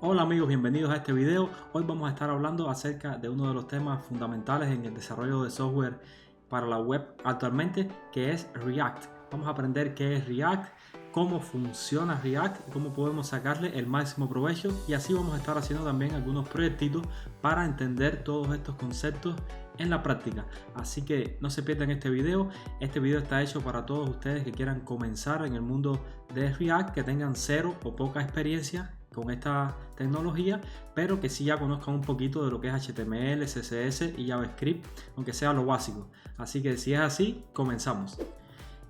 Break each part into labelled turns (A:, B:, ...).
A: Hola amigos, bienvenidos a este video. Hoy vamos a estar hablando acerca de uno de los temas fundamentales en el desarrollo de software para la web actualmente, que es React. Vamos a aprender qué es React, cómo funciona React, cómo podemos sacarle el máximo provecho, y así vamos a estar haciendo también algunos proyectitos para entender todos estos conceptos en la práctica. Así que no se pierdan este video. Este video está hecho para todos ustedes que quieran comenzar en el mundo de React, que tengan cero o poca experiencia con esta tecnología, pero que sí ya conozcan un poquito de lo que es HTML, CSS y JavaScript, aunque sea lo básico. Así que si es así, comenzamos.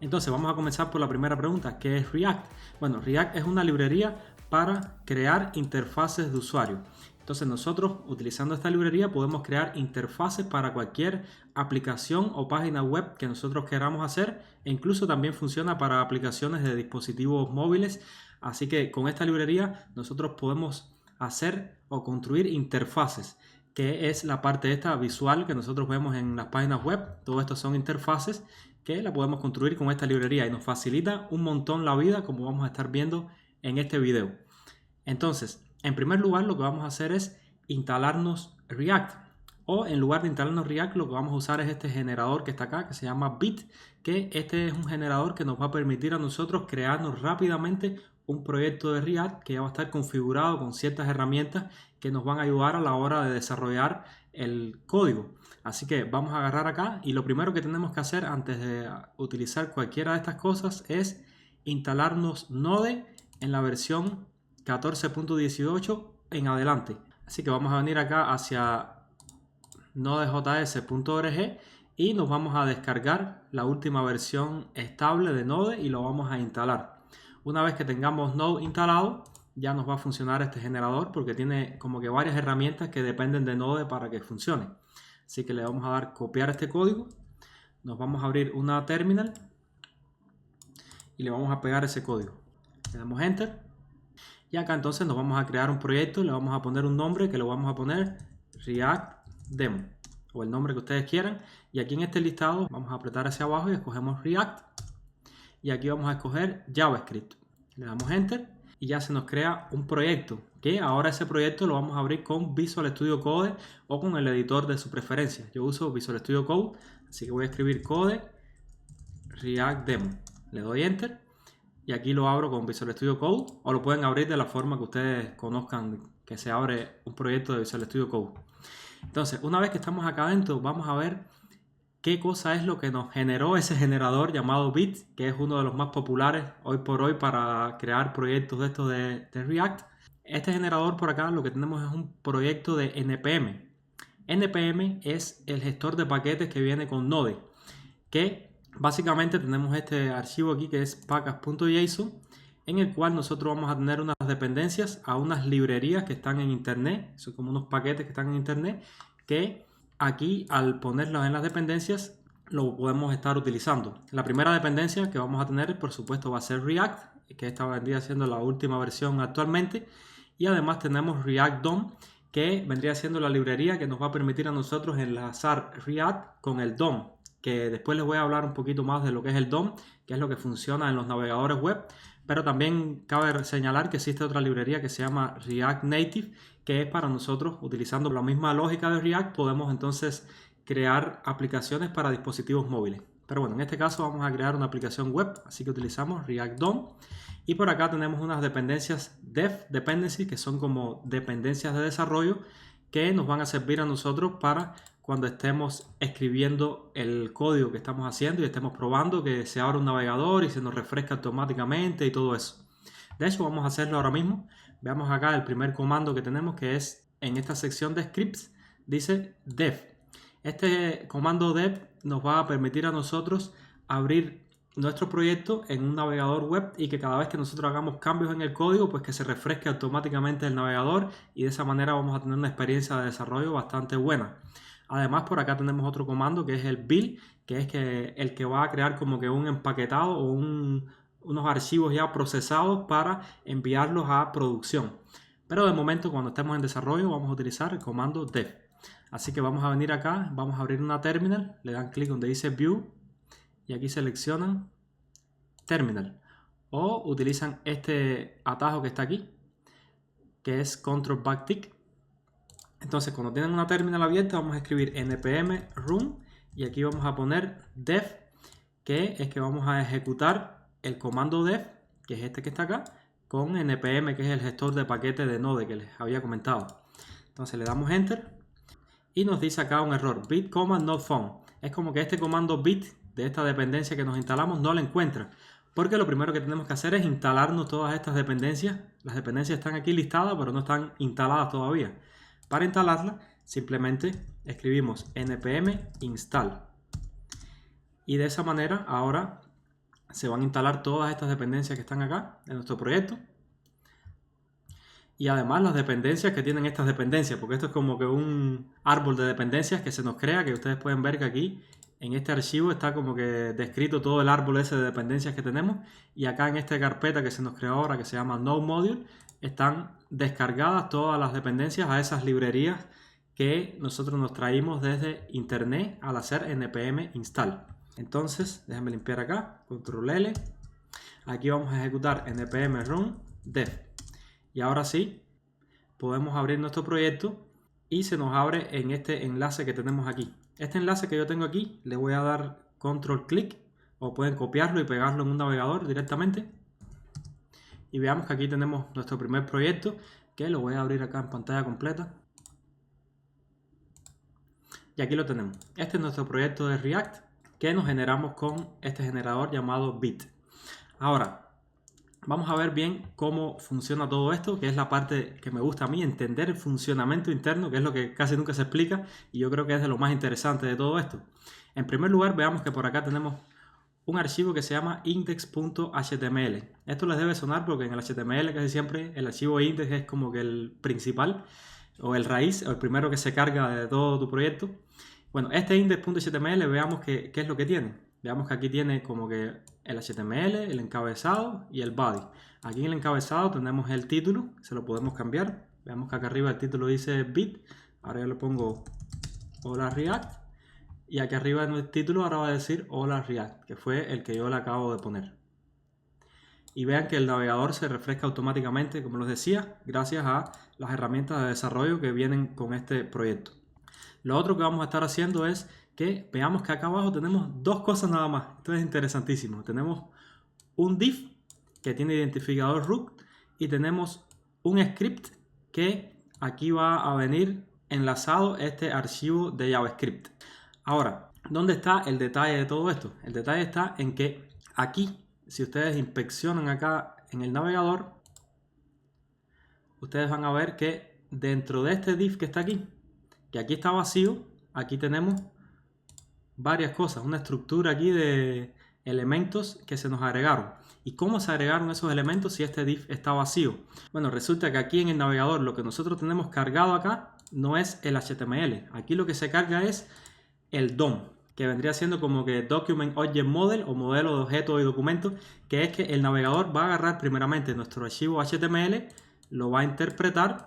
A: Entonces vamos a comenzar por la primera pregunta, ¿qué es React? Bueno, React es una librería para crear interfaces de usuario. Entonces nosotros, utilizando esta librería, podemos crear interfaces para cualquier aplicación o página web que nosotros queramos hacer, e incluso también funciona para aplicaciones de dispositivos móviles. Así que con esta librería nosotros podemos hacer o construir interfaces, que es la parte esta visual que nosotros vemos en las páginas web. Todo esto son interfaces que la podemos construir con esta librería y nos facilita un montón la vida, como vamos a estar viendo en este video. Entonces, en primer lugar, lo que vamos a hacer es instalarnos React. O en lugar de instalarnos React, lo que vamos a usar es este generador que está acá, que se llama Bit, que este es un generador que nos va a permitir a nosotros crearnos rápidamente un proyecto de React que ya va a estar configurado con ciertas herramientas que nos van a ayudar a la hora de desarrollar el código. Así que vamos a agarrar acá, y lo primero que tenemos que hacer antes de utilizar cualquiera de estas cosas es instalarnos Node en la versión 14.18 en adelante. Así que vamos a venir acá hacia nodejs.org y nos vamos a descargar la última versión estable de Node y lo vamos a instalar. Una vez que tengamos Node instalado, ya nos va a funcionar este generador, porque tiene como que varias herramientas que dependen de Node para que funcione. Así que le vamos a dar copiar este código, nos vamos a abrir una terminal y le vamos a pegar ese código. Le damos enter. Y acá entonces nos vamos a crear un proyecto, le vamos a poner un nombre que lo vamos a poner React Demo, o el nombre que ustedes quieran. Y aquí en este listado vamos a apretar hacia abajo y escogemos React. Y aquí vamos a escoger JavaScript. Le damos enter y ya se nos crea un proyecto, que ahora ese proyecto lo vamos a abrir con Visual Studio Code o con el editor de su preferencia. Yo uso Visual Studio Code, así que voy a escribir code React Demo. Le doy enter. Y aquí lo abro con Visual Studio Code, o lo pueden abrir de la forma que ustedes conozcan que se abre un proyecto de Visual Studio Code. Entonces, una vez que estamos acá adentro, vamos a ver qué cosa es lo que nos generó ese generador llamado Bit, que es uno de los más populares hoy por hoy para crear proyectos de estos de React. Este generador por acá, lo que tenemos es un proyecto de NPM. NPM es el gestor de paquetes que viene con Node, que básicamente tenemos este archivo aquí que es package.json, en el cual nosotros vamos a tener unas dependencias a unas librerías que están en internet. Son como unos paquetes que están en internet, que aquí al ponerlos en las dependencias lo podemos estar utilizando. La primera dependencia que vamos a tener, por supuesto, va a ser React, que esta vendría siendo la última versión actualmente. Y además tenemos React DOM, que vendría siendo la librería que nos va a permitir a nosotros enlazar React con el DOM, que después les voy a hablar un poquito más de lo que es el DOM, que es lo que funciona en los navegadores web. Pero también cabe señalar que existe otra librería que se llama React Native, que es para nosotros, utilizando la misma lógica de React, podemos entonces crear aplicaciones para dispositivos móviles. Pero bueno, en este caso vamos a crear una aplicación web, así que utilizamos React DOM. Y por acá tenemos unas dependencias Dev Dependencies, que son como dependencias de desarrollo, que nos van a servir a nosotros para cuando estemos escribiendo el código que estamos haciendo y estemos probando que se abra un navegador y se nos refresca automáticamente y todo eso. De hecho, vamos a hacerlo ahora mismo. Veamos acá el primer comando que tenemos, que es en esta sección de scripts, dice dev. Este comando dev nos va a permitir a nosotros abrir nuestro proyecto en un navegador web, y que cada vez que nosotros hagamos cambios en el código, pues que se refresque automáticamente el navegador, y de esa manera vamos a tener una experiencia de desarrollo bastante buena. Además, por acá tenemos otro comando que es el build, que es el que va a crear como que un empaquetado o unos archivos ya procesados para enviarlos a producción. Pero de momento, cuando estemos en desarrollo, vamos a utilizar el comando dev. Así que vamos a venir acá, vamos a abrir una terminal, le dan clic donde dice view y aquí seleccionan terminal, o utilizan este atajo que está aquí, que es control backtick. Entonces, cuando tienen una terminal abierta, vamos a escribir npm run y aquí vamos a poner dev, que es que vamos a ejecutar el comando dev, que es este que está acá, con npm, que es el gestor de paquetes de Node que les había comentado. Entonces le damos enter y nos dice acá un error, bit command not found. Es como que este comando bit de esta dependencia que nos instalamos no la encuentra, porque lo primero que tenemos que hacer es instalarnos todas estas dependencias. Las dependencias están aquí listadas, pero no están instaladas todavía. Para instalarlas, simplemente escribimos npm install. Y de esa manera, ahora se van a instalar todas estas dependencias que están acá en nuestro proyecto. Y además las dependencias que tienen estas dependencias, porque esto es como que un árbol de dependencias que se nos crea, que ustedes pueden ver que aquí en este archivo está como que descrito todo el árbol ese de dependencias que tenemos. Y acá en esta carpeta que se nos creó ahora, que se llama Node Module, están descargadas todas las dependencias a esas librerías que nosotros nos traímos desde internet al hacer npm install. Entonces, déjenme limpiar acá, control L. Aquí vamos a ejecutar npm run dev. Y ahora sí, podemos abrir nuestro proyecto y se nos abre en este enlace que tenemos aquí. Este enlace que yo tengo aquí, le voy a dar control clic o pueden copiarlo y pegarlo en un navegador directamente. Y veamos que aquí tenemos nuestro primer proyecto, que lo voy a abrir acá en pantalla completa. Y aquí lo tenemos. Este es nuestro proyecto de React que nos generamos con este generador llamado Bit. Ahora, vamos a ver bien cómo funciona todo esto, que es la parte que me gusta a mí, entender el funcionamiento interno, que es lo que casi nunca se explica y yo creo que es de lo más interesante de todo esto. En primer lugar, veamos que por acá tenemos un archivo que se llama index.html. Esto les debe sonar porque en el HTML casi siempre el archivo index es como que el principal o el raíz o el primero que se carga de todo tu proyecto. Bueno, este index.html veamos qué es lo que tiene. Veamos que aquí tiene como que el HTML, el encabezado y el body. Aquí en el encabezado tenemos el título, se lo podemos cambiar. Veamos que acá arriba el título dice bit, ahora yo le pongo hola React. Y aquí arriba en el título ahora va a decir hola React, que fue el que yo le acabo de poner. Y vean que el navegador se refresca automáticamente, como les decía, gracias a las herramientas de desarrollo que vienen con este proyecto. Lo otro que vamos a estar haciendo es que veamos que acá abajo tenemos dos cosas nada más. Esto es interesantísimo. Tenemos un div que tiene identificador root y tenemos un script que aquí va a venir enlazado este archivo de JavaScript. Ahora, ¿dónde está el detalle de todo esto? El detalle está en que aquí, si ustedes inspeccionan acá en el navegador, ustedes van a ver que dentro de este div que está aquí, que aquí está vacío, aquí tenemos varias cosas, una estructura aquí de elementos que se nos agregaron. ¿Y cómo se agregaron esos elementos si este div está vacío? Bueno, resulta que aquí en el navegador lo que nosotros tenemos cargado acá no es el HTML. Aquí lo que se carga es el DOM, que vendría siendo como que Document Object Model o modelo de objetos y documentos, que es que el navegador va a agarrar primeramente nuestro archivo HTML, lo va a interpretar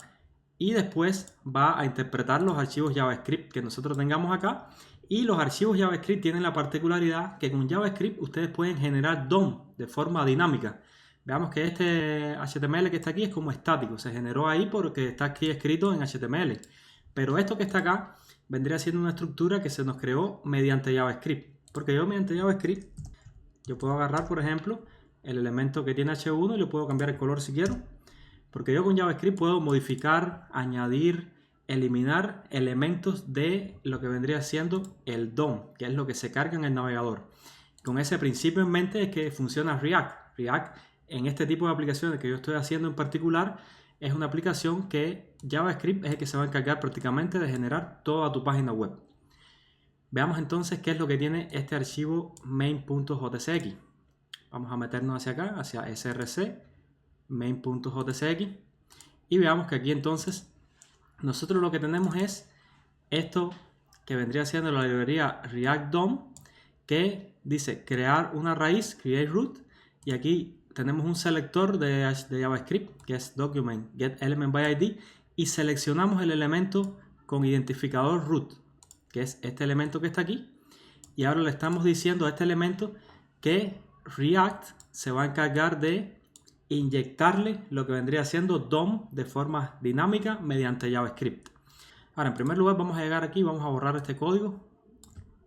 A: y después va a interpretar los archivos JavaScript que nosotros tengamos acá. Y los archivos JavaScript tienen la particularidad que con JavaScript ustedes pueden generar DOM de forma dinámica. Veamos que este HTML que está aquí es como estático, se generó ahí porque está aquí escrito en HTML. Pero esto que está acá vendría siendo una estructura que se nos creó mediante JavaScript. Porque yo mediante JavaScript, yo puedo agarrar, por ejemplo, el elemento que tiene H1 y le puedo cambiar el color si quiero. Porque yo con JavaScript puedo modificar, añadir, eliminar elementos de lo que vendría siendo el DOM, que es lo que se carga en el navegador. Con ese principio en mente es que funciona React. React en este tipo de aplicaciones que yo estoy haciendo en particular es una aplicación que JavaScript es el que se va a encargar prácticamente de generar toda tu página web. Veamos entonces qué es lo que tiene este archivo main.jcx. Vamos a meternos hacia acá, hacia src main.jcx y veamos que aquí entonces nosotros lo que tenemos es esto que vendría siendo la librería React DOM, que dice crear una raíz, create root, y aquí tenemos un selector de JavaScript que es document get element by id y seleccionamos el elemento con identificador root, que es este elemento que está aquí, y ahora le estamos diciendo a este elemento que React se va a encargar de inyectarle lo que vendría siendo DOM de forma dinámica mediante JavaScript. Ahora, en primer lugar, vamos a llegar aquí, vamos a borrar este código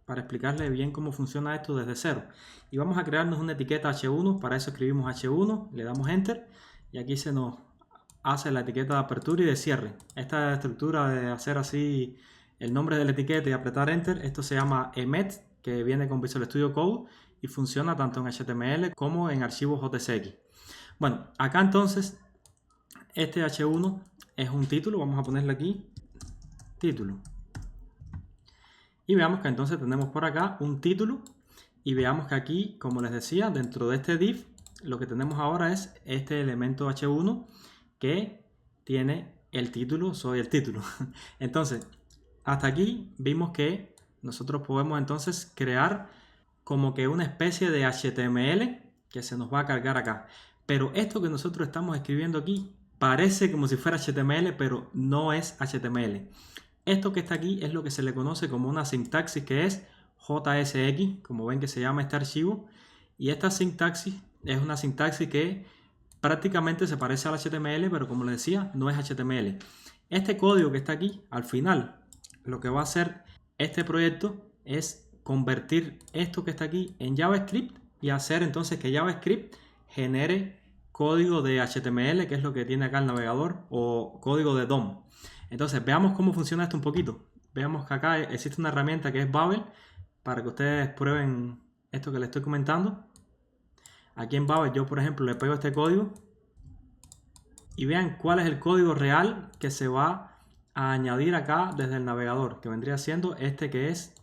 A: para explicarle bien cómo funciona esto desde cero. Y vamos a crearnos una etiqueta H1, para eso escribimos H1, le damos Enter y aquí se nos hace la etiqueta de apertura y de cierre. Esta estructura de hacer así el nombre de la etiqueta y apretar Enter, esto se llama emet, que viene con Visual Studio Code y funciona tanto en HTML como en archivos JSX. Bueno, acá entonces este H1 es un título, vamos a ponerle aquí título. Y veamos que entonces tenemos por acá un título y veamos que aquí, como les decía, dentro de este div lo que tenemos ahora es este elemento H1 que tiene el título, soy el título. Entonces, hasta aquí vimos que nosotros podemos entonces crear como que una especie de HTML que se nos va a cargar acá. Pero esto que nosotros estamos escribiendo aquí parece como si fuera HTML, pero no es HTML. Esto que está aquí es lo que se le conoce como una sintaxis que es JSX, como ven que se llama este archivo. Y esta sintaxis es una sintaxis que prácticamente se parece al HTML, pero como les decía, no es HTML. Este código que está aquí, al final, lo que va a hacer este proyecto es convertir esto que está aquí en JavaScript y hacer entonces que JavaScript genere código de HTML, que es lo que tiene acá el navegador, o código de DOM. Entonces, veamos cómo funciona esto un poquito. Veamos que acá existe una herramienta que es Babel, para que ustedes prueben esto que les estoy comentando. Aquí en Babel yo, por ejemplo, le pego este código y vean cuál es el código real que se va a añadir acá desde el navegador, que vendría siendo este que es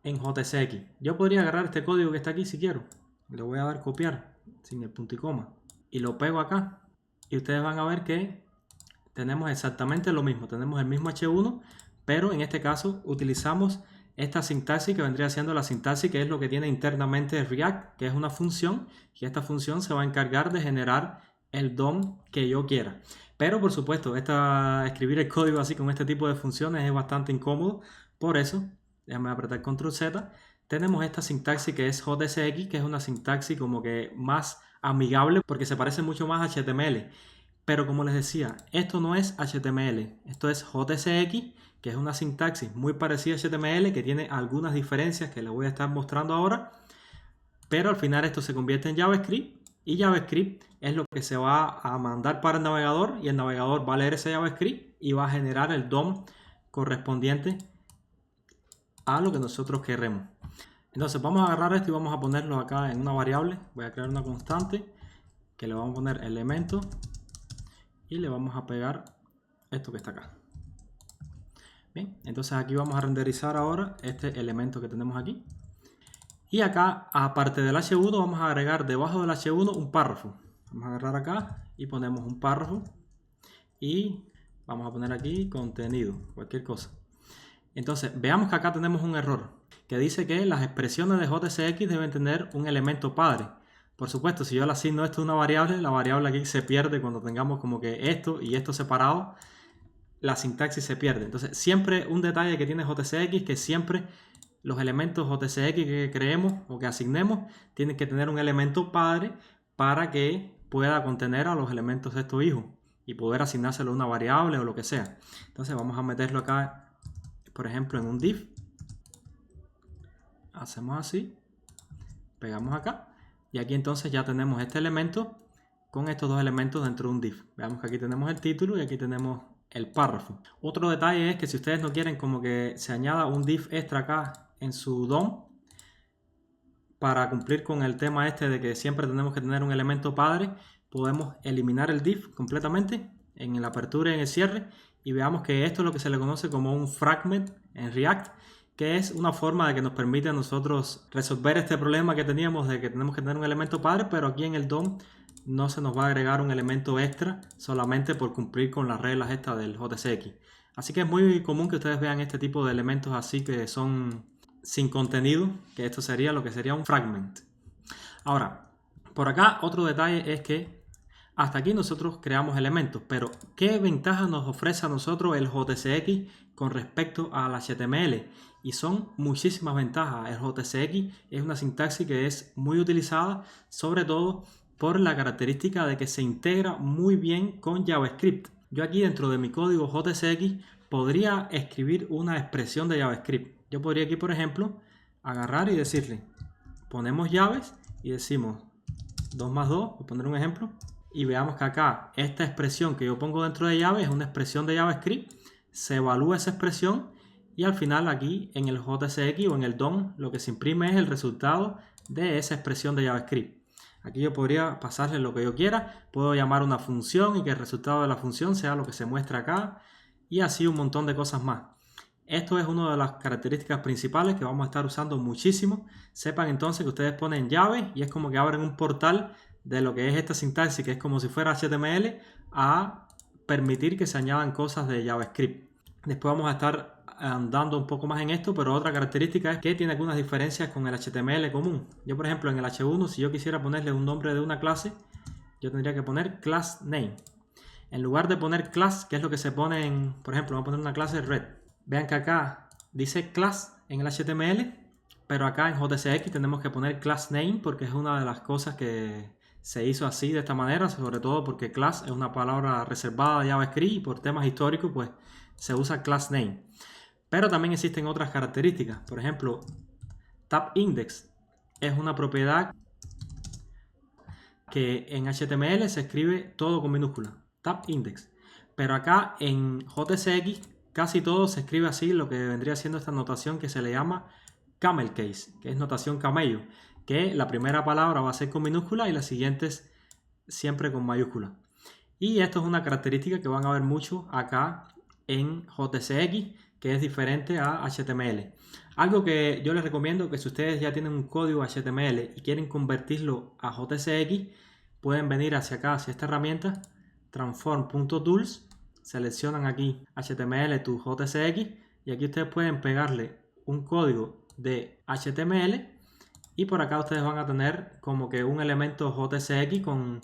A: en JSX. Yo podría agarrar este código que está aquí si quiero. Le voy a dar copiar sin el punto y coma y lo pego acá y ustedes van a ver que tenemos exactamente lo mismo. Tenemos el mismo H1, pero en este caso utilizamos esta sintaxis que vendría siendo la sintaxis que es lo que tiene internamente React, que es una función, y esta función se va a encargar de generar el DOM que yo quiera. Pero por supuesto, escribir el código así con este tipo de funciones es bastante incómodo. Por eso, déjame apretar Control Z, tenemos esta sintaxis que es JSX, que es una sintaxis como que más amigable porque se parece mucho más a HTML. Pero como les decía, esto no es HTML, esto es JSX, que es una sintaxis muy parecida a HTML, que tiene algunas diferencias que les voy a estar mostrando ahora. Pero al final esto se convierte en JavaScript y JavaScript es lo que se va a mandar para el navegador y el navegador va a leer ese JavaScript y va a generar el DOM correspondiente a lo que nosotros queremos. Entonces vamos a agarrar esto y vamos a ponerlo acá en una variable. Voy a crear una constante que le vamos a poner elemento y le vamos a pegar esto que está acá. Bien, entonces aquí vamos a renderizar ahora este elemento que tenemos aquí. Y acá, aparte del H1, vamos a agregar debajo del H1 un párrafo. Vamos a agarrar acá y ponemos un párrafo. Y vamos a poner aquí contenido, cualquier cosa. Entonces, veamos que acá tenemos un error que dice que las expresiones de JSX deben tener un elemento padre. Por supuesto, si yo le asigno esto a una variable, la variable aquí se pierde cuando tengamos como que esto y esto separado, la sintaxis se pierde. Entonces, siempre un detalle que tiene JSX, que siempre los elementos JSX que creemos o que asignemos tienen que tener un elemento padre para que pueda contener a los elementos de estos hijos y poder asignárselo a una variable o lo que sea. Entonces, vamos a meterlo acá, por ejemplo, en un div. Hacemos así, pegamos acá. Y aquí entonces ya tenemos este elemento con estos dos elementos dentro de un div. Veamos que aquí tenemos el título y aquí tenemos el párrafo. Otro detalle es que si ustedes no quieren como que se añada un div extra acá en su DOM, para cumplir con el tema este de que siempre tenemos que tener un elemento padre, podemos eliminar el div completamente en la apertura y en el cierre y veamos que esto es lo que se le conoce como un fragment en React, que es una forma de que nos permite a nosotros resolver este problema que teníamos de que tenemos que tener un elemento padre, pero aquí en el DOM no se nos va a agregar un elemento extra solamente por cumplir con las reglas estas del JSX. Así que es muy común que ustedes vean este tipo de elementos así que son sin contenido, que esto sería lo que sería un fragment. Ahora, por acá otro detalle es que hasta aquí nosotros creamos elementos, pero ¿qué ventaja nos ofrece a nosotros el JSX con respecto al HTML? Y son muchísimas ventajas. El JSX es una sintaxis que es muy utilizada, sobre todo por la característica de que se integra muy bien con JavaScript. Yo aquí dentro de mi código JSX podría escribir una expresión de JavaScript. Yo podría aquí, por ejemplo, agarrar y decirle, ponemos llaves y decimos 2 más 2, voy a poner un ejemplo, y veamos que acá esta expresión que yo pongo dentro de llave es una expresión de JavaScript, se evalúa esa expresión y al final aquí en el JSX o en el DOM lo que se imprime es el resultado de esa expresión de JavaScript. Aquí yo podría pasarle lo que yo quiera, puedo llamar una función y que el resultado de la función sea lo que se muestra acá y así un montón de cosas más. Esto es una de las características principales que vamos a estar usando muchísimo. Sepan entonces que ustedes ponen llave y es como que abren un portal de lo que es esta sintaxis, que es como si fuera HTML, a permitir que se añadan cosas de JavaScript. Después vamos a estar andando un poco más en esto, pero otra característica es que tiene algunas diferencias con el HTML común. Yo, por ejemplo, en el H1, si yo quisiera ponerle un nombre de una clase, yo tendría que poner class name. En lugar de poner class, que es lo que se pone en, por ejemplo, vamos a poner una clase red. Vean que acá dice class en el HTML, pero acá en JSX tenemos que poner class name porque es una de las cosas que se hizo así de esta manera, sobre todo porque class es una palabra reservada de JavaScript y por temas históricos pues se usa class name. Pero también existen otras características. Por ejemplo, tab index es una propiedad que en HTML se escribe todo con minúscula, tab index. Pero acá en JSX casi todo se escribe así, lo que vendría siendo esta notación que se le llama camel case, que es notación camello, que la primera palabra va a ser con minúscula y las siguientes siempre con mayúscula. Y esto es una característica que van a ver mucho acá en JSX, que es diferente a HTML. Algo que yo les recomiendo que si ustedes ya tienen un código HTML y quieren convertirlo a JSX, pueden venir hacia acá, hacia esta herramienta, transform.tools, seleccionan aquí HTML to JSX y aquí ustedes pueden pegarle un código de HTML y por acá ustedes van a tener como que un elemento JSX con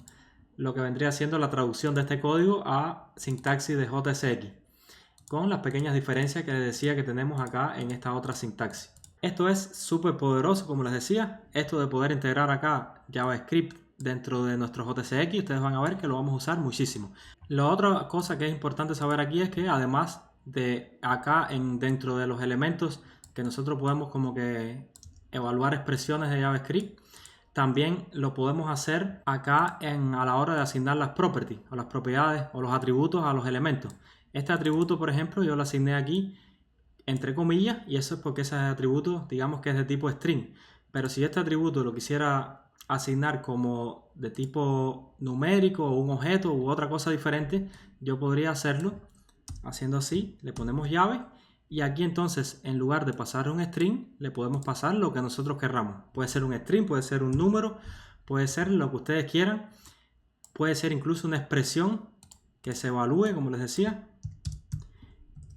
A: lo que vendría siendo la traducción de este código a sintaxis de JSX, con las pequeñas diferencias que les decía que tenemos acá en esta otra sintaxis. Esto es súper poderoso, como les decía, esto de poder integrar acá JavaScript dentro de nuestro JSX, ustedes van a ver que lo vamos a usar muchísimo. La otra cosa que es importante saber aquí es que además de acá dentro de los elementos que nosotros podemos como que evaluar expresiones de JavaScript, también lo podemos hacer acá a la hora de asignar las properties o las propiedades o los atributos a los elementos. Este atributo, por ejemplo, yo lo asigné aquí entre comillas y eso es porque ese atributo, digamos que es de tipo string. Pero si este atributo lo quisiera asignar como de tipo numérico o un objeto u otra cosa diferente, yo podría hacerlo haciendo así, le ponemos llave y aquí entonces en lugar de pasar un string le podemos pasar lo que nosotros querramos. Puede ser un string, puede ser un número, puede ser lo que ustedes quieran, puede ser incluso una expresión que se evalúe, como les decía,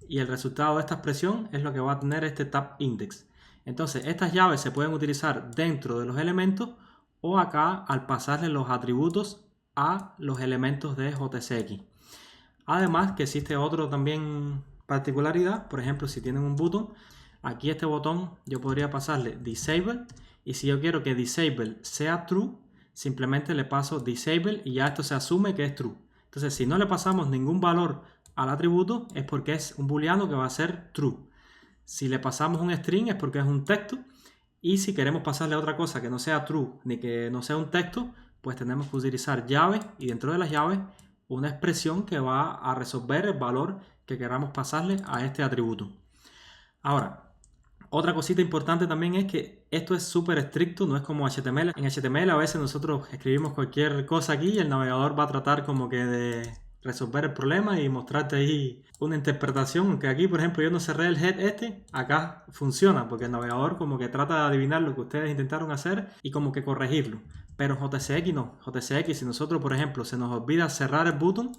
A: y el resultado de esta expresión es lo que va a tener este tab index. Entonces estas llaves se pueden utilizar dentro de los elementos o acá al pasarle los atributos a los elementos de JSX. Además que existe otro también particularidad, por ejemplo si tienen un botón, aquí este botón yo podría pasarle disable y si yo quiero que disable sea true, simplemente le paso disable y ya esto se asume que es true. Entonces si no le pasamos ningún valor al atributo es porque es un booleano que va a ser true. Si le pasamos un string es porque es un texto y si queremos pasarle otra cosa que no sea true ni que no sea un texto, pues tenemos que utilizar llaves y dentro de las llaves una expresión que va a resolver el valor que queramos pasarle a este atributo. Ahora, otra cosita importante también es que esto es súper estricto, no es como HTML. En HTML a veces nosotros escribimos cualquier cosa aquí y el navegador va a tratar como que de resolver el problema y mostrarte ahí una interpretación, aunque aquí por ejemplo yo no cerré el head acá funciona porque el navegador como que trata de adivinar lo que ustedes intentaron hacer y como que corregirlo, pero en JSX no. JSX si nosotros por ejemplo se nos olvida cerrar el button,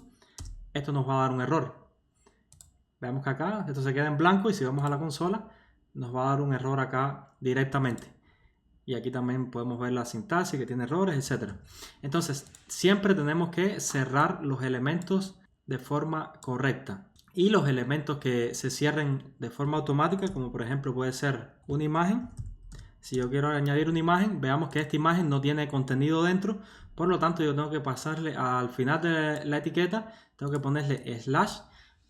A: esto nos va a dar un error. Veamos que acá esto se queda en blanco y si vamos a la consola nos va a dar un error acá directamente. Y aquí también podemos ver la sintaxis que tiene errores, etc. Entonces, siempre tenemos que cerrar los elementos de forma correcta. Y los elementos que se cierren de forma automática, como por ejemplo puede ser una imagen, Si yo quiero añadir una imagen, veamos que esta imagen no tiene contenido dentro, por lo tanto yo tengo que pasarle al final de la etiqueta, tengo que ponerle slash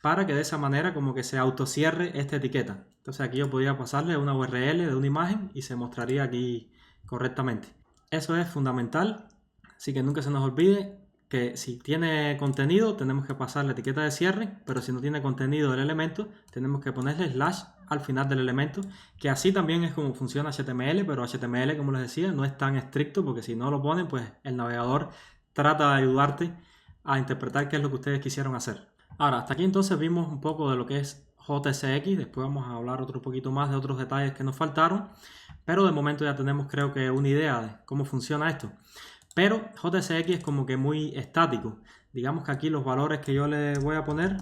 A: para que de esa manera como que se autocierre esta etiqueta. Entonces aquí yo podría pasarle una URL de una imagen y se mostraría aquí correctamente. Eso es fundamental, así que nunca se nos olvide que si tiene contenido tenemos que pasar la etiqueta de cierre, pero si no tiene contenido del elemento tenemos que ponerle slash al final del elemento, que así también es como funciona HTML, pero HTML, como les decía, no es tan estricto porque si no lo ponen, pues el navegador trata de ayudarte a interpretar qué es lo que ustedes quisieron hacer. Ahora, hasta aquí entonces vimos un poco de lo que es JSX, después vamos a hablar otro poquito más de otros detalles que nos faltaron, pero de momento ya tenemos creo que una idea de cómo funciona esto. Pero JSX es como que muy estático. Digamos que aquí los valores que yo le voy a poner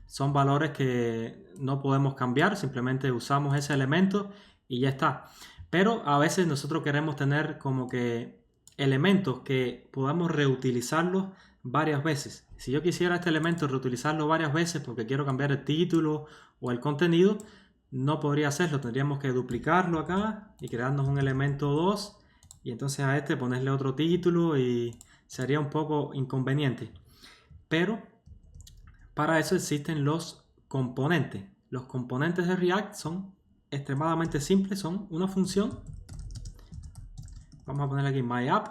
A: son valores que no podemos cambiar, simplemente usamos ese elemento y ya está. Pero a veces nosotros queremos tener como que elementos que podamos reutilizarlos varias veces. Si yo quisiera este elemento reutilizarlo varias veces porque quiero cambiar el título o el contenido, no podría hacerlo. Tendríamos que duplicarlo acá y crearnos un elemento 2 y entonces a este ponerle otro título y sería un poco inconveniente. Pero para eso existen los componentes. Los componentes de React son extremadamente simples, son una función. Vamos a ponerle aquí myApp,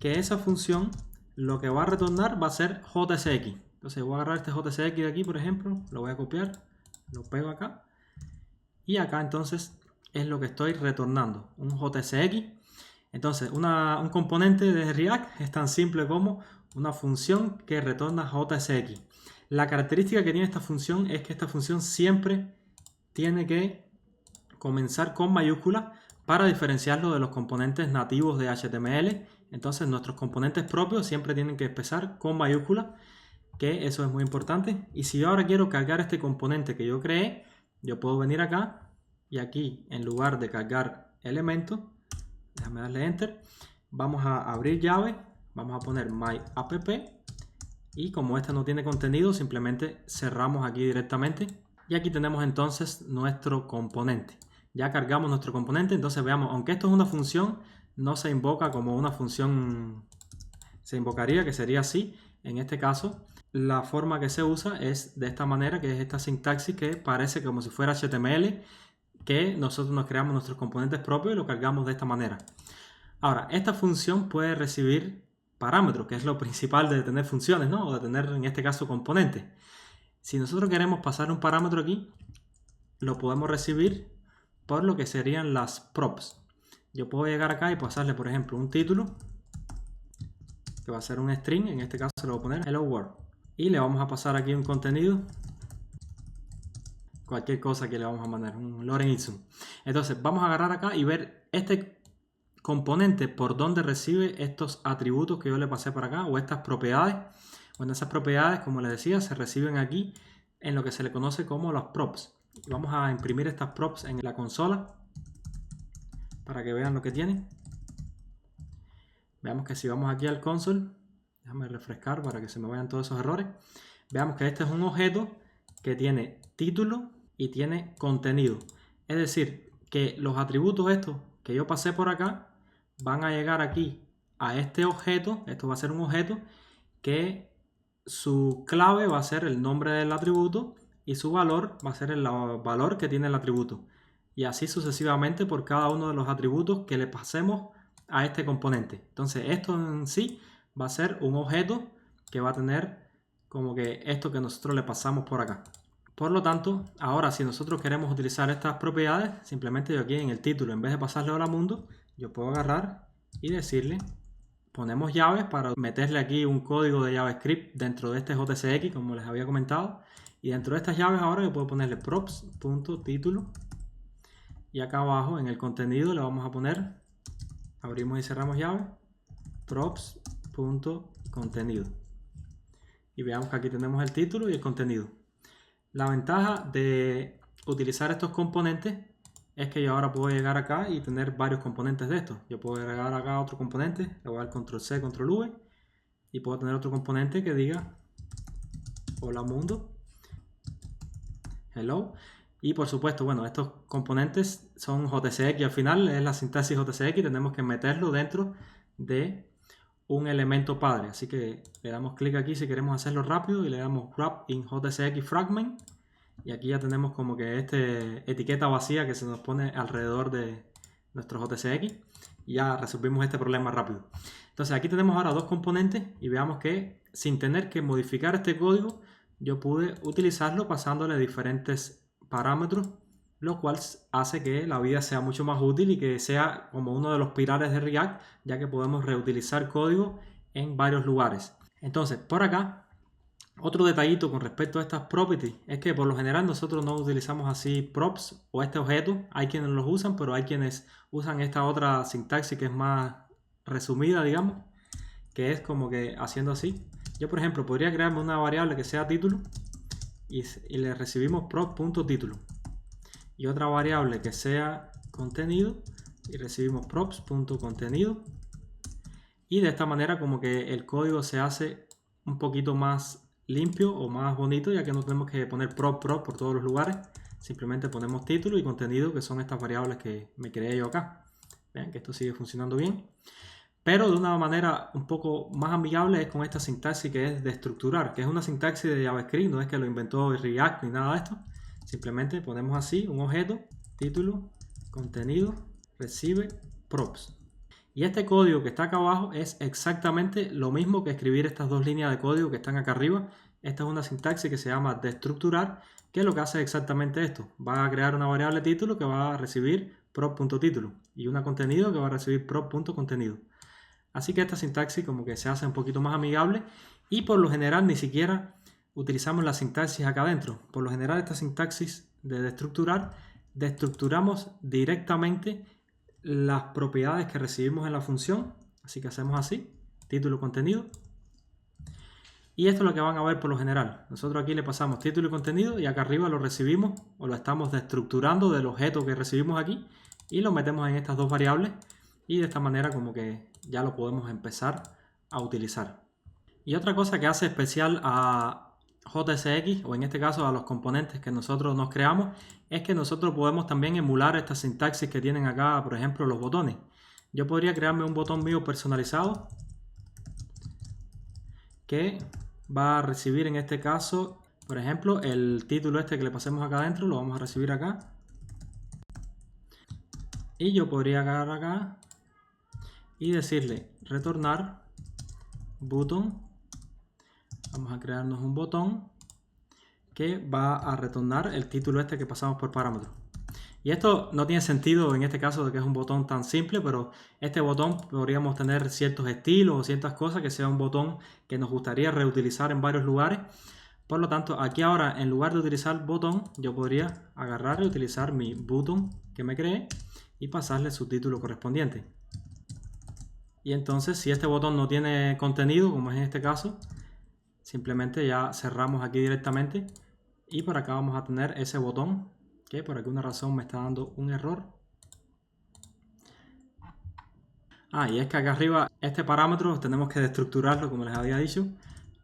A: que esa función lo que va a retornar va a ser JSX. Entonces voy a agarrar este JSX de aquí, por ejemplo, lo voy a copiar, lo pego acá y acá entonces es lo que estoy retornando, un JSX. Entonces un componente de React es tan simple como una función que retorna JSX. La característica que tiene esta función es que esta función siempre tiene que comenzar con mayúsculas para diferenciarlo de los componentes nativos de HTML. Entonces nuestros componentes propios siempre tienen que empezar con mayúsculas, que eso es muy importante. Y si yo ahora quiero cargar este componente que yo creé, yo puedo venir acá y aquí en lugar de cargar elemento, déjame darle enter, vamos a abrir llave, vamos a poner myapp y como este no tiene contenido simplemente cerramos aquí directamente y aquí tenemos entonces nuestro componente. Ya cargamos nuestro componente, entonces veamos, aunque esto es una función, no se invoca como una función, se invocaría que sería así. En este caso, la forma que se usa es de esta manera, que es esta sintaxis que parece como si fuera HTML, que nosotros nos creamos nuestros componentes propios y lo cargamos de esta manera. Ahora, esta función puede recibir parámetros, que es lo principal de tener funciones, ¿no? O de tener, en este caso, componentes. Si nosotros queremos pasar un parámetro aquí, lo podemos recibir por lo que serían las props. Yo puedo llegar acá y pasarle, por ejemplo, un título, que va a ser un string, en este caso le voy a poner hello world. Y le vamos a pasar aquí un contenido, cualquier cosa que le vamos a mandar, un lorem ipsum. Entonces vamos a agarrar acá y ver este componente por donde recibe estos atributos que yo le pasé para acá o estas propiedades. Bueno, esas propiedades, como les decía, se reciben aquí en lo que se le conoce como las props. Vamos a imprimir estas props en la consola para que vean lo que tiene. Veamos que si vamos aquí al console, déjame refrescar para que se me vayan todos esos errores. Veamos que este es un objeto que tiene título y tiene contenido. Es decir, que los atributos estos que yo pasé por acá van a llegar aquí a este objeto. Esto va a ser un objeto que su clave va a ser el nombre del atributo y su valor va a ser el valor que tiene el atributo. Y así sucesivamente por cada uno de los atributos que le pasemos a este componente. Entonces esto en sí va a ser un objeto que va a tener como que esto que nosotros le pasamos por acá. Por lo tanto, ahora si nosotros queremos utilizar estas propiedades, simplemente yo aquí en el título, en vez de pasarle hola mundo, yo puedo agarrar y decirle, ponemos llaves para meterle aquí un código de JavaScript dentro de este JSX, como les había comentado. Y dentro de estas llaves ahora yo puedo ponerle props.título. Y acá abajo en el contenido le vamos a poner, abrimos y cerramos llave, props.contenido. Y veamos que aquí tenemos el título y el contenido. La ventaja de utilizar estos componentes es que yo ahora puedo llegar acá y tener varios componentes de estos. Yo puedo agregar acá otro componente, le voy a dar control C, control V y puedo tener otro componente que diga hola mundo, hello. Y por supuesto, bueno, estos componentes son JSX al final, es la sintaxis JSX, tenemos que meterlo dentro de un elemento padre. Así que le damos clic aquí si queremos hacerlo rápido y le damos wrap in JSX fragment. Y aquí ya tenemos como que etiqueta vacía que se nos pone alrededor de nuestro JSX. Y ya resolvimos este problema rápido. Entonces aquí tenemos ahora dos componentes y veamos que sin tener que modificar este código, yo pude utilizarlo pasándole diferentes parámetros, lo cual hace que la vida sea mucho más útil y que sea como uno de los pilares de React, ya que podemos reutilizar código en varios lugares. Entonces, por acá, otro detallito con respecto a estas properties es que por lo general nosotros no utilizamos así props o este objeto. Hay quienes los usan, pero hay quienes usan esta otra sintaxis que es más resumida, digamos, que es como que haciendo así. Yo, por ejemplo, podría crearme una variable que sea título y le recibimos prop.título y otra variable que sea contenido y recibimos props.contenido, y de esta manera como que el código se hace un poquito más limpio o más bonito, ya que no tenemos que poner prop por todos los lugares. Simplemente ponemos título y contenido, que son estas variables que me creé yo acá. Vean que esto sigue funcionando bien. Pero de una manera un poco más amigable es con esta sintaxis que es de estructurar, que es una sintaxis de JavaScript, no es que lo inventó React ni nada de esto. Simplemente ponemos así un objeto, título, contenido, recibe, props. Y este código que está acá abajo es exactamente lo mismo que escribir estas dos líneas de código que están acá arriba. Esta es una sintaxis que se llama de estructurar, que lo que hace es exactamente esto. Va a crear una variable título que va a recibir prop.título y una contenido que va a recibir prop.contenido. Así que esta sintaxis como que se hace un poquito más amigable y por lo general ni siquiera utilizamos la sintaxis acá adentro. Por lo general esta sintaxis de estructurar, destructuramos directamente las propiedades que recibimos en la función. Así que hacemos así, título, contenido. Y esto es lo que van a ver por lo general. Nosotros aquí le pasamos título y contenido y acá arriba lo recibimos o lo estamos destructurando del objeto que recibimos aquí y lo metemos en estas dos variables y de esta manera como que ya lo podemos empezar a utilizar. Y otra cosa que hace especial a JSX, o en este caso a los componentes que nosotros nos creamos, es que nosotros podemos también emular esta sintaxis que tienen acá, por ejemplo, los botones. Yo podría crearme un botón mío personalizado que va a recibir en este caso, por ejemplo, el título este que le pasemos acá adentro, lo vamos a recibir acá. Y yo podría agarrar acá y decirle retornar button. Vamos a crearnos un botón que va a retornar el título este que pasamos por parámetro. Y esto no tiene sentido en este caso de que es un botón tan simple, pero este botón podríamos tener ciertos estilos o ciertas cosas que sea un botón que nos gustaría reutilizar en varios lugares. Por lo tanto, aquí ahora en lugar de utilizar botón, yo podría agarrar y utilizar mi button que me creé y pasarle su título correspondiente. Y entonces, si este botón no tiene contenido, como es en este caso, simplemente ya cerramos aquí directamente y por acá vamos a tener ese botón que por alguna razón me está dando un error. Y es que acá arriba este parámetro tenemos que destructurarlo, como les había dicho.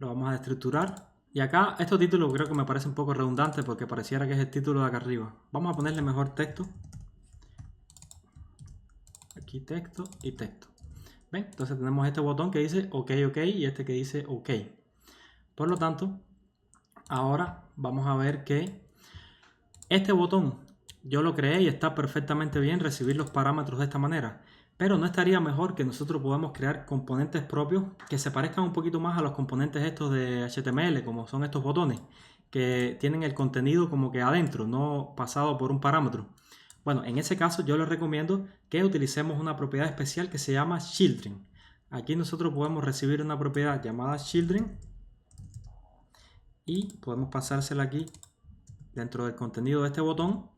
A: Lo vamos a destructurar. Y acá este título creo que me parece un poco redundante porque pareciera que es el título de acá arriba. Vamos a ponerle mejor texto. Aquí texto y texto. ¿Ven? Entonces tenemos este botón que dice OK, OK y este que dice OK. Por lo tanto, ahora vamos a ver que este botón yo lo creé y está perfectamente bien recibir los parámetros de esta manera. Pero no estaría mejor que nosotros podamos crear componentes propios que se parezcan un poquito más a los componentes estos de HTML, como son estos botones, que tienen el contenido como que adentro, no pasado por un parámetro. Bueno, en ese caso yo les recomiendo que utilicemos una propiedad especial que se llama Children. Aquí nosotros podemos recibir una propiedad llamada Children y podemos pasársela aquí dentro del contenido de este botón.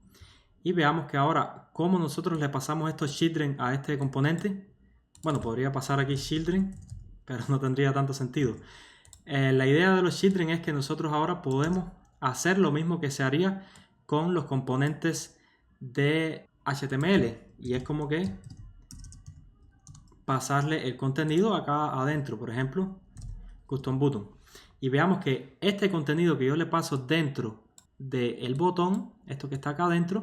A: Y veamos que ahora, ¿cómo nosotros le pasamos estos children a este componente? Bueno, podría pasar aquí children, pero no tendría tanto sentido. La idea de los children es que nosotros ahora podemos hacer lo mismo que se haría con los componentes de HTML. Y es como que pasarle el contenido acá adentro, por ejemplo, custom button. Y veamos que este contenido que yo le paso dentro del botón, esto que está acá adentro,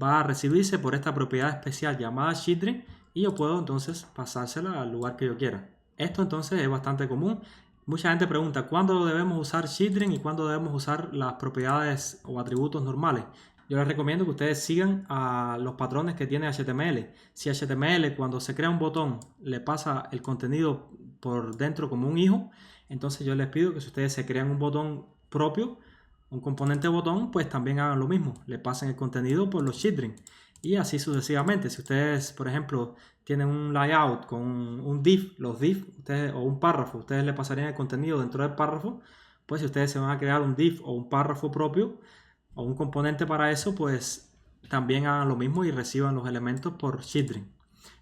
A: va a recibirse por esta propiedad especial llamada shieldring y yo puedo entonces pasársela al lugar que yo quiera. Esto entonces es bastante común. Mucha gente pregunta ¿cuándo debemos usar shieldring y cuándo debemos usar las propiedades o atributos normales? Yo les recomiendo que ustedes sigan a los patrones que tiene HTML. Si HTML cuando se crea un botón le pasa el contenido por dentro como un hijo, entonces yo les pido que si ustedes se crean un botón propio, un componente botón, pues también hagan lo mismo, le pasen el contenido por los shieldring y así sucesivamente. Si ustedes, por ejemplo, tienen un layout con un div, los div, ustedes, o un párrafo, ustedes le pasarían el contenido dentro del párrafo, pues si ustedes se van a crear un div o un párrafo propio o un componente para eso, pues también hagan lo mismo y reciban los elementos por shieldring.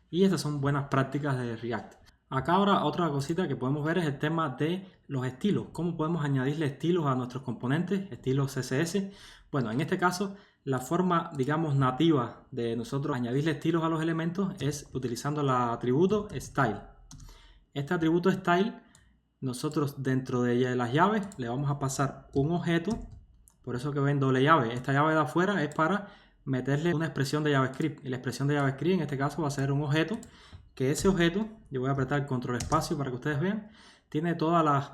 A: Y estas son buenas prácticas de React. Acá ahora otra cosita que podemos ver es el tema de los estilos. ¿Cómo podemos añadirle estilos a nuestros componentes? Estilos CSS. Bueno, en este caso, la forma, digamos, nativa de nosotros añadirle estilos a los elementos es utilizando el atributo style. Este atributo style, nosotros dentro de las llaves le vamos a pasar un objeto. Por eso que ven doble llave. Esta llave de afuera es para meterle una expresión de JavaScript. Y la expresión de JavaScript en este caso va a ser un objeto. Que ese objeto, yo voy a apretar control espacio para que ustedes vean, tiene todos los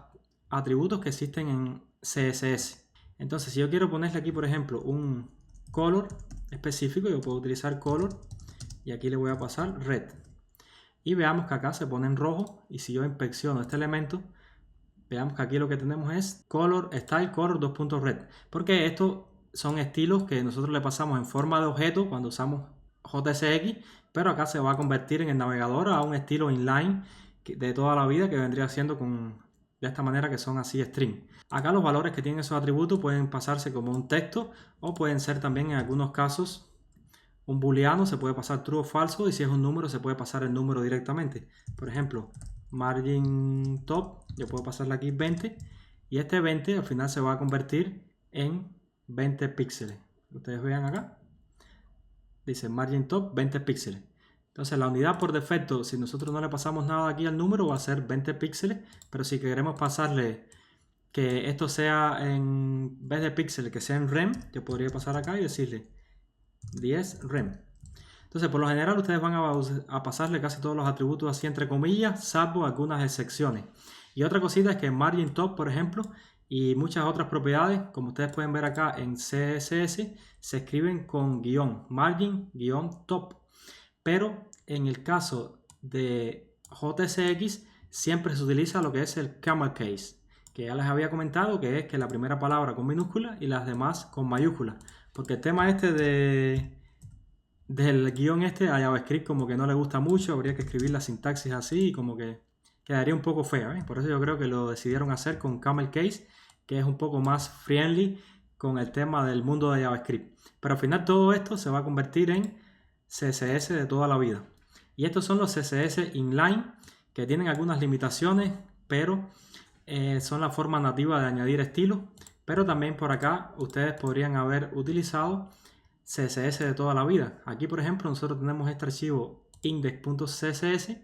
A: atributos que existen en CSS. Entonces, si yo quiero ponerle aquí, por ejemplo, un color específico, yo puedo utilizar color y aquí le voy a pasar red. Y veamos que acá se pone en rojo y si yo inspecciono este elemento, veamos que aquí lo que tenemos es color, style, color, 2.red. Porque estos son estilos que nosotros le pasamos en forma de objeto cuando usamos JSX, pero acá se va a convertir en el navegador a un estilo inline de toda la vida que vendría siendo de esta manera que son así string. Acá los valores que tienen esos atributos pueden pasarse como un texto o pueden ser también en algunos casos un booleano, se puede pasar true o falso y si es un número se puede pasar el número directamente. Por ejemplo, margin top, yo puedo pasarle aquí 20 y este 20 al final se va a convertir en 20 píxeles. Ustedes vean acá. Dice margin top 20 píxeles. Entonces la unidad por defecto, si nosotros no le pasamos nada aquí al número, va a ser 20 píxeles. Pero si queremos pasarle que esto sea en vez de píxeles, que sea en rem, yo podría pasar acá y decirle 10 rem. Entonces por lo general ustedes van a pasarle casi todos los atributos así entre comillas, salvo algunas excepciones. Y otra cosita es que margin top, por ejemplo, y muchas otras propiedades, como ustedes pueden ver acá en CSS, se escriben con guión, margin, guión, top. Pero en el caso de JSX siempre se utiliza lo que es el camel case, que ya les había comentado que es que la primera palabra con minúscula y las demás con mayúscula. Porque el tema este del guión este a JavaScript como que no le gusta mucho, habría que escribir la sintaxis así y como que quedaría un poco fea, ¿eh? Por eso yo creo que lo decidieron hacer con camel case, que es un poco más friendly con el tema del mundo de JavaScript. Pero al final todo esto se va a convertir en CSS de toda la vida. Y estos son los CSS inline, que tienen algunas limitaciones, pero son la forma nativa de añadir estilos. Pero también por acá ustedes podrían haber utilizado CSS de toda la vida. Aquí por ejemplo nosotros tenemos este archivo index.css,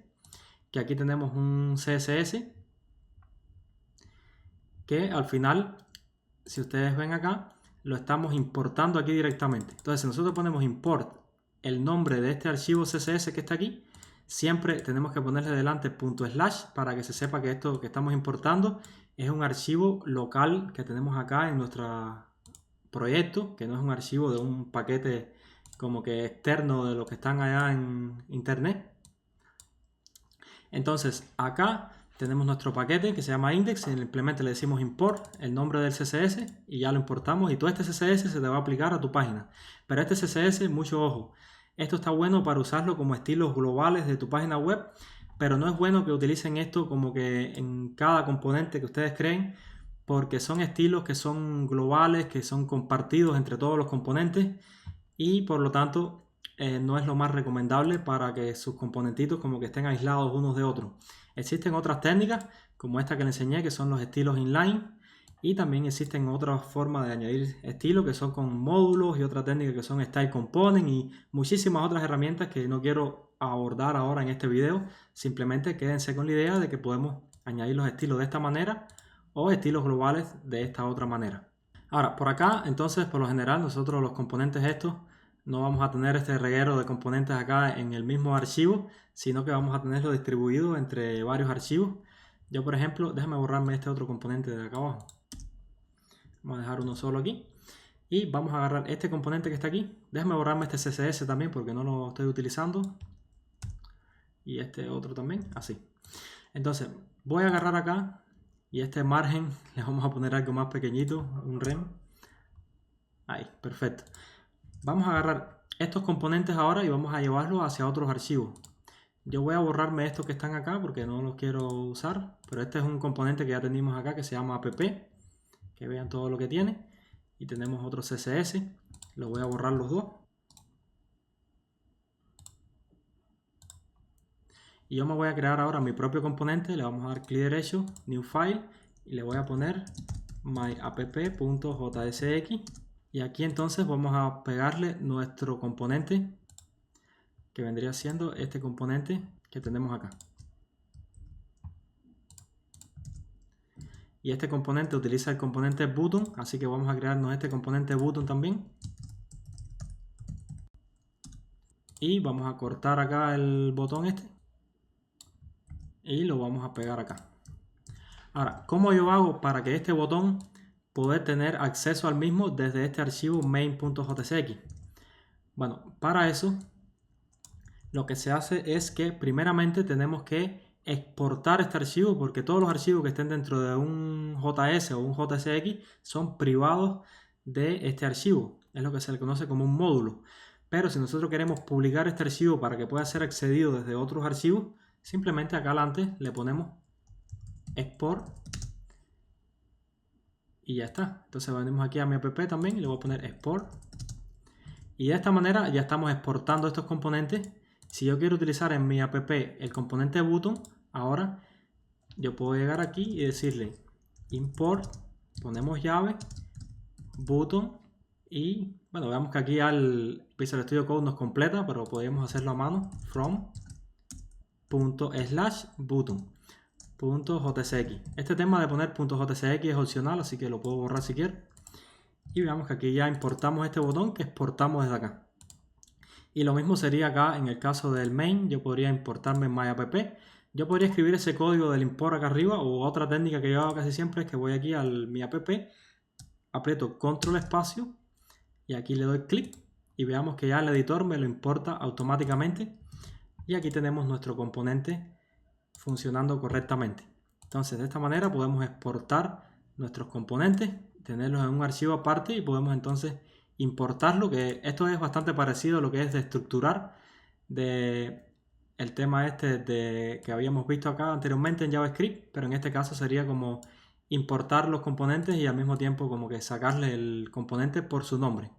A: que aquí tenemos un CSS que al final, si ustedes ven acá, lo estamos importando aquí directamente. Entonces si nosotros ponemos import el nombre de este archivo CSS que está aquí, siempre tenemos que ponerle delante .slash para que se sepa que esto que estamos importando es un archivo local que tenemos acá en nuestro proyecto, que no es un archivo de un paquete como que externo de los que están allá en internet. Entonces acá tenemos nuestro paquete que se llama index, simplemente le decimos import el nombre del CSS y ya lo importamos y todo este CSS se te va a aplicar a tu página. Pero este CSS, mucho ojo, esto está bueno para usarlo como estilos globales de tu página web, pero no es bueno que utilicen esto como que en cada componente que ustedes creen, porque son estilos que son globales, que son compartidos entre todos los componentes y por lo tanto no es lo más recomendable para que sus componentitos como que estén aislados unos de otros. Existen otras técnicas como esta que les enseñé, que son los estilos inline, y también existen otras formas de añadir estilos que son con módulos y otra técnica que son style component y muchísimas otras herramientas que no quiero abordar ahora en este video. Simplemente quédense con la idea de que podemos añadir los estilos de esta manera o estilos globales de esta otra manera. Ahora, por acá, entonces, por lo general, nosotros los componentes estos no vamos a tener este reguero de componentes acá en el mismo archivo, sino que vamos a tenerlo distribuido entre varios archivos. Yo, por ejemplo, déjame borrarme este otro componente de acá abajo. Vamos a dejar uno solo aquí. Y vamos a agarrar este componente que está aquí. Déjame borrarme este CSS también porque no lo estoy utilizando. Y este otro también, así. Entonces, voy a agarrar acá y este margen le vamos a poner algo más pequeñito, un rem. Ahí, perfecto. Vamos a agarrar estos componentes ahora y vamos a llevarlos hacia otros archivos. Yo voy a borrarme estos que están acá porque no los quiero usar, pero este es un componente que ya tenemos acá que se llama app, que vean todo lo que tiene. Y tenemos otro CSS, lo voy a borrar los dos. Y yo me voy a crear ahora mi propio componente, le vamos a dar clic derecho, New File, y le voy a poner myapp.jsx. Y aquí entonces vamos a pegarle nuestro componente, que vendría siendo este componente que tenemos acá. Y este componente utiliza el componente button, así que vamos a crearnos este componente button también. Y vamos a cortar acá el botón este. Y lo vamos a pegar acá. Ahora, ¿cómo yo hago para que este botón poder tener acceso al mismo desde este archivo main.jsx? Bueno, para eso lo que se hace es que primeramente tenemos que exportar este archivo, porque todos los archivos que estén dentro de un JS o un JSX son privados de este archivo. Es lo que se le conoce como un módulo. Pero si nosotros queremos publicar este archivo para que pueda ser accedido desde otros archivos, simplemente acá adelante le ponemos export y ya está. Entonces venimos aquí a mi app también y le voy a poner export. Y de esta manera ya estamos exportando estos componentes. Si yo quiero utilizar en mi app el componente button, ahora yo puedo llegar aquí y decirle import, ponemos llave, button y bueno, veamos que aquí al Visual Studio Code nos completa, pero podemos hacerlo a mano, from./button.jsx. Este tema de poner .jsx es opcional, así que lo puedo borrar si quiero. Y veamos que aquí ya importamos este botón que exportamos desde acá. Y lo mismo sería acá en el caso del main. Yo podría importarme myapp. Yo podría escribir ese código del import acá arriba, o otra técnica que yo hago casi siempre es que voy aquí al mi app, aprieto control espacio y aquí le doy clic y veamos que ya el editor me lo importa automáticamente. Y aquí tenemos nuestro componente funcionando correctamente. Entonces de esta manera podemos exportar nuestros componentes, tenerlos en un archivo aparte y podemos entonces importarlo, que esto es bastante parecido a lo que es de estructurar de el tema este que habíamos visto acá anteriormente en JavaScript, pero en este caso sería como importar los componentes y al mismo tiempo como que sacarle el componente por su nombre.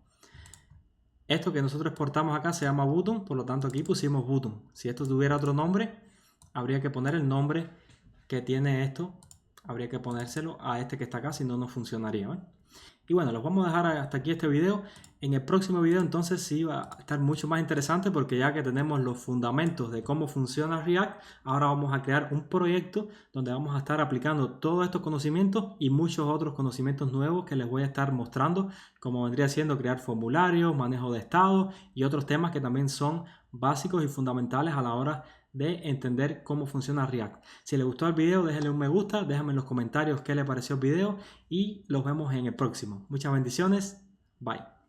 A: Esto que nosotros exportamos acá se llama button, por lo tanto aquí pusimos button. Si esto tuviera otro nombre, habría que poner el nombre que tiene esto, habría que ponérselo a este que está acá, si no, no funcionaría, ¿vale? Y bueno, los vamos a dejar hasta aquí este video. En el próximo video entonces sí va a estar mucho más interesante, porque ya que tenemos los fundamentos de cómo funciona React, ahora vamos a crear un proyecto donde vamos a estar aplicando todos estos conocimientos y muchos otros conocimientos nuevos que les voy a estar mostrando, como vendría siendo crear formularios, manejo de estado y otros temas que también son básicos y fundamentales a la hora de entender cómo funciona React. Si les gustó el video, déjenle un me gusta, déjenme en los comentarios qué les pareció el video y los vemos en el próximo. Muchas bendiciones, bye.